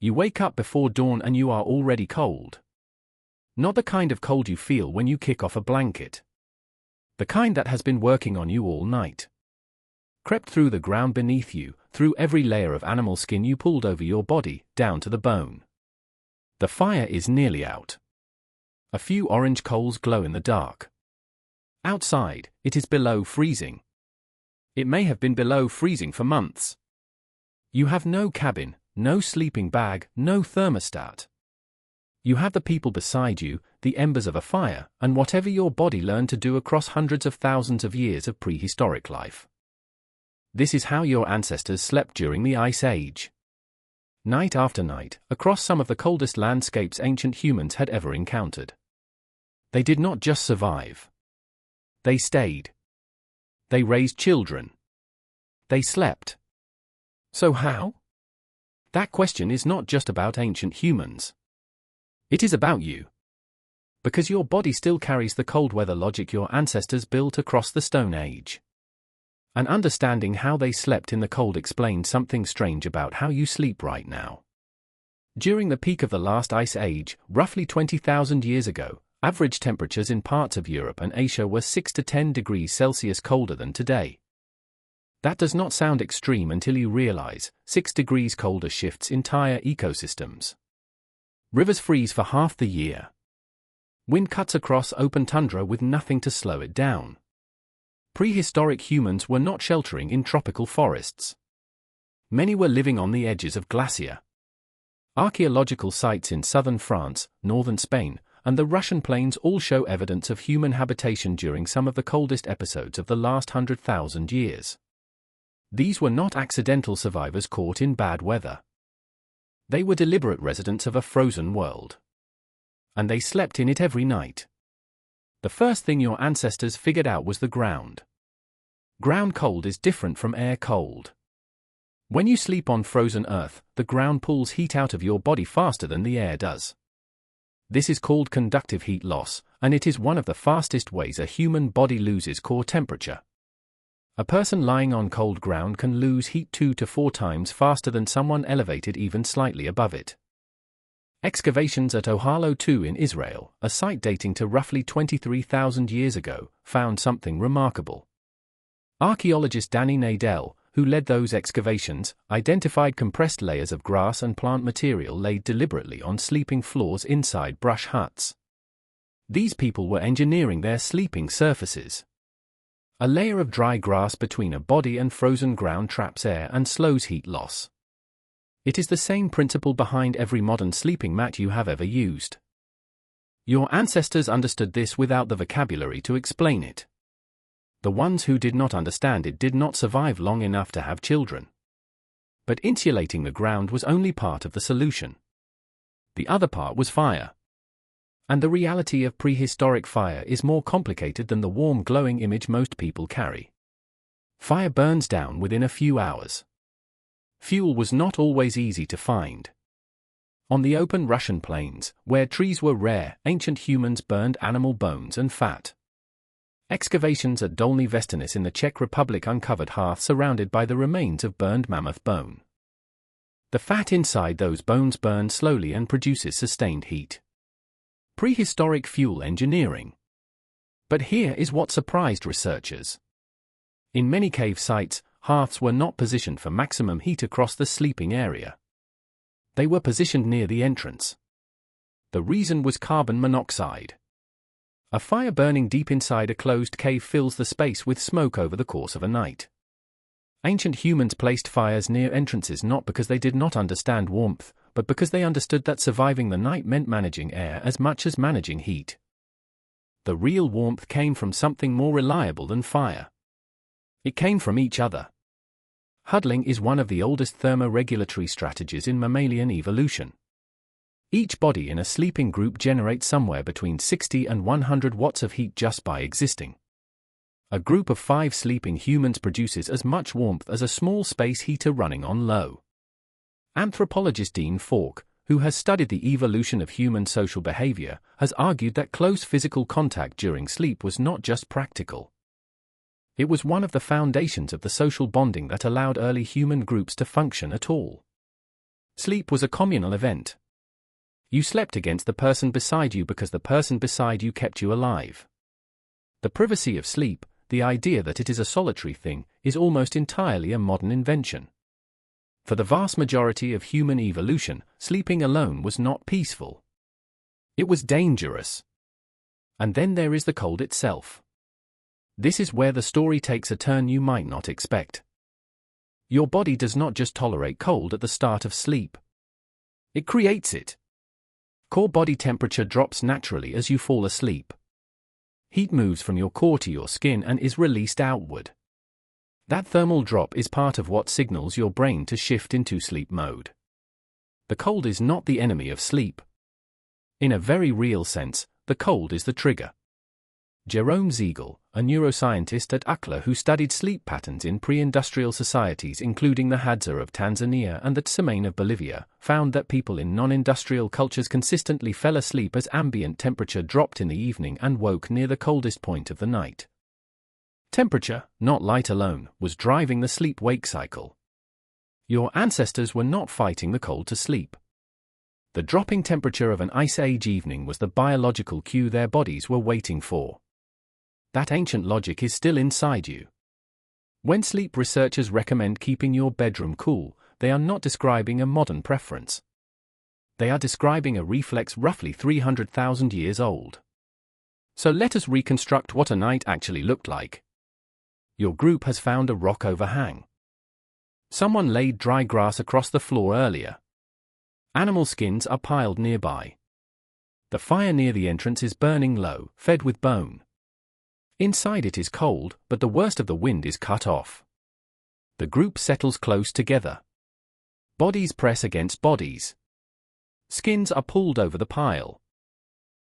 You wake up before dawn and you are already cold. Not the kind of cold you feel when you kick off a blanket. The kind that has been working on you all night. Crept through the ground beneath you, through every layer of animal skin you pulled over your body, down to the bone. The fire is nearly out. A few orange coals glow in the dark. Outside, it is below freezing. It may have been below freezing for months. You have no cabin, no sleeping bag, no thermostat. You have the people beside you, the embers of a fire, and whatever your body learned to do across hundreds of thousands of years of prehistoric life. This is how your ancestors slept during the Ice Age. Night after night, across some of the coldest landscapes ancient humans had ever encountered. They did not just survive. They stayed. They raised children. They slept. So how? That question is not just about ancient humans. It is about you. Because your body still carries the cold weather logic your ancestors built across the Stone Age. And understanding how they slept in the cold explains something strange about how you sleep right now. During the peak of the last Ice Age, roughly 20,000 years ago, average temperatures in parts of Europe and Asia were 6 to 10 degrees Celsius colder than today. That does not sound extreme until you realize 6 degrees colder shifts entire ecosystems. Rivers freeze for half the year. Wind cuts across open tundra with nothing to slow it down. Prehistoric humans were not sheltering in tropical forests. Many were living on the edges of glacier. Archaeological sites in southern France, northern Spain, and the Russian plains all show evidence of human habitation during some of the coldest episodes of the last 100,000 years. These were not accidental survivors caught in bad weather. They were deliberate residents of a frozen world. And they slept in it every night. The first thing your ancestors figured out was the ground. Ground cold is different from air cold. When you sleep on frozen earth, the ground pulls heat out of your body faster than the air does. This is called conductive heat loss, and it is one of the fastest ways a human body loses core temperature. A person lying on cold ground can lose heat 2 to 4 times faster than someone elevated even slightly above it. Excavations at Ohalo 2 in Israel, a site dating to roughly 23,000 years ago, found something remarkable. Archaeologist Danny Nadel, who led those excavations, identified compressed layers of grass and plant material laid deliberately on sleeping floors inside brush huts. These people were engineering their sleeping surfaces. A layer of dry grass between a body and frozen ground traps air and slows heat loss. It is the same principle behind every modern sleeping mat you have ever used. Your ancestors understood this without the vocabulary to explain it. The ones who did not understand it did not survive long enough to have children. But insulating the ground was only part of the solution. The other part was fire. And the reality of prehistoric fire is more complicated than the warm glowing image most people carry. Fire burns down within a few hours. Fuel was not always easy to find. On the open Russian plains, where trees were rare, ancient humans burned animal bones and fat. Excavations at Dolní Věstonice in the Czech Republic uncovered hearths surrounded by the remains of burned mammoth bone. The fat inside those bones burns slowly and produces sustained heat. Prehistoric fuel engineering. But here is what surprised researchers. In many cave sites, hearths were not positioned for maximum heat across the sleeping area. They were positioned near the entrance. The reason was carbon monoxide. A fire burning deep inside a closed cave fills the space with smoke over the course of a night. Ancient humans placed fires near entrances not because they did not understand warmth, but because they understood that surviving the night meant managing air as much as managing heat. The real warmth came from something more reliable than fire. It came from each other. Huddling is one of the oldest thermoregulatory strategies in mammalian evolution. Each body in a sleeping group generates somewhere between 60 and 100 watts of heat just by existing. A group of 5 sleeping humans produces as much warmth as a small space heater running on low. Anthropologist Dean Falk, who has studied the evolution of human social behavior, has argued that close physical contact during sleep was not just practical. It was one of the foundations of the social bonding that allowed early human groups to function at all. Sleep was a communal event. You slept against the person beside you because the person beside you kept you alive. The privacy of sleep, the idea that it is a solitary thing, is almost entirely a modern invention. For the vast majority of human evolution, sleeping alone was not peaceful. It was dangerous. And then there is the cold itself. This is where the story takes a turn you might not expect. Your body does not just tolerate cold at the start of sleep. It creates it. Core body temperature drops naturally as you fall asleep. Heat moves from your core to your skin and is released outward. That thermal drop is part of what signals your brain to shift into sleep mode. The cold is not the enemy of sleep. In a very real sense, the cold is the trigger. Jerome Siegel, a neuroscientist at Ohalo who studied sleep patterns in pre-industrial societies including the Hadza of Tanzania and the Tsimane of Bolivia, found that people in non-industrial cultures consistently fell asleep as ambient temperature dropped in the evening and woke near the coldest point of the night. Temperature, not light alone, was driving the sleep-wake cycle. Your ancestors were not fighting the cold to sleep. The dropping temperature of an Ice Age evening was the biological cue their bodies were waiting for. That ancient logic is still inside you. When sleep researchers recommend keeping your bedroom cool, they are not describing a modern preference. They are describing a reflex roughly 300,000 years old. So let us reconstruct what a night actually looked like. Your group has found a rock overhang. Someone laid dry grass across the floor earlier. Animal skins are piled nearby. The fire near the entrance is burning low, fed with bone. Inside it is cold, but the worst of the wind is cut off. The group settles close together. Bodies press against bodies. Skins are pulled over the pile.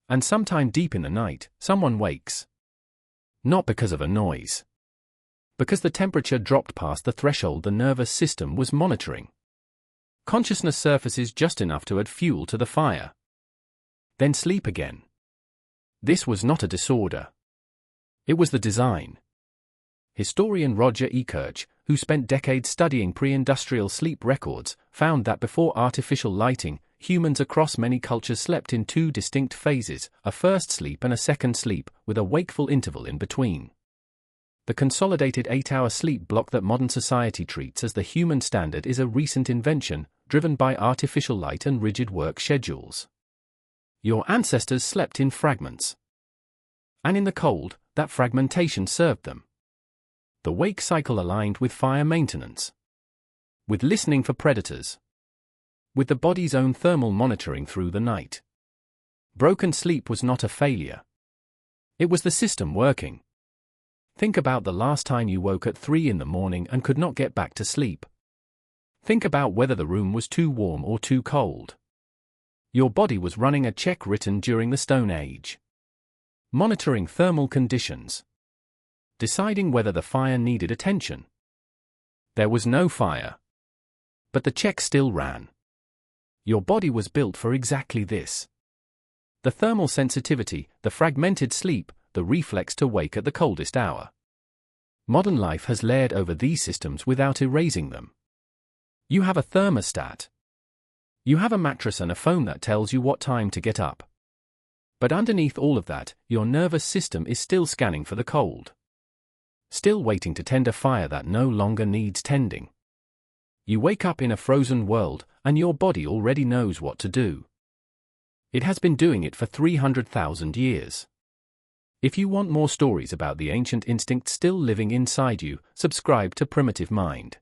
And sometime deep in the night, someone wakes. Not because of a noise. Because the temperature dropped past the threshold the nervous system was monitoring. Consciousness surfaces just enough to add fuel to the fire. Then sleep again. This was not a disorder. It was the design. Historian Roger E. Kirch, who spent decades studying pre-industrial sleep records, found that before artificial lighting, humans across many cultures slept in two distinct phases, a first sleep and a second sleep, with a wakeful interval in between. The consolidated 8-hour sleep block that modern society treats as the human standard is a recent invention, driven by artificial light and rigid work schedules. Your ancestors slept in fragments. And in the cold, that fragmentation served them. The wake cycle aligned with fire maintenance. With listening for predators. With the body's own thermal monitoring through the night. Broken sleep was not a failure. It was the system working. Think about the last time you woke at 3 in the morning and could not get back to sleep. Think about whether the room was too warm or too cold. Your body was running a check written during the Stone Age. Monitoring thermal conditions. Deciding whether the fire needed attention. There was no fire. But the check still ran. Your body was built for exactly this. The thermal sensitivity, the fragmented sleep, the reflex to wake at the coldest hour. Modern life has layered over these systems without erasing them. You have a thermostat. You have a mattress and a phone that tells you what time to get up. But underneath all of that, your nervous system is still scanning for the cold. Still waiting to tend a fire that no longer needs tending. You wake up in a frozen world, and your body already knows what to do. It has been doing it for 300,000 years. If you want more stories about the ancient instinct still living inside you, subscribe to Primitive Mind.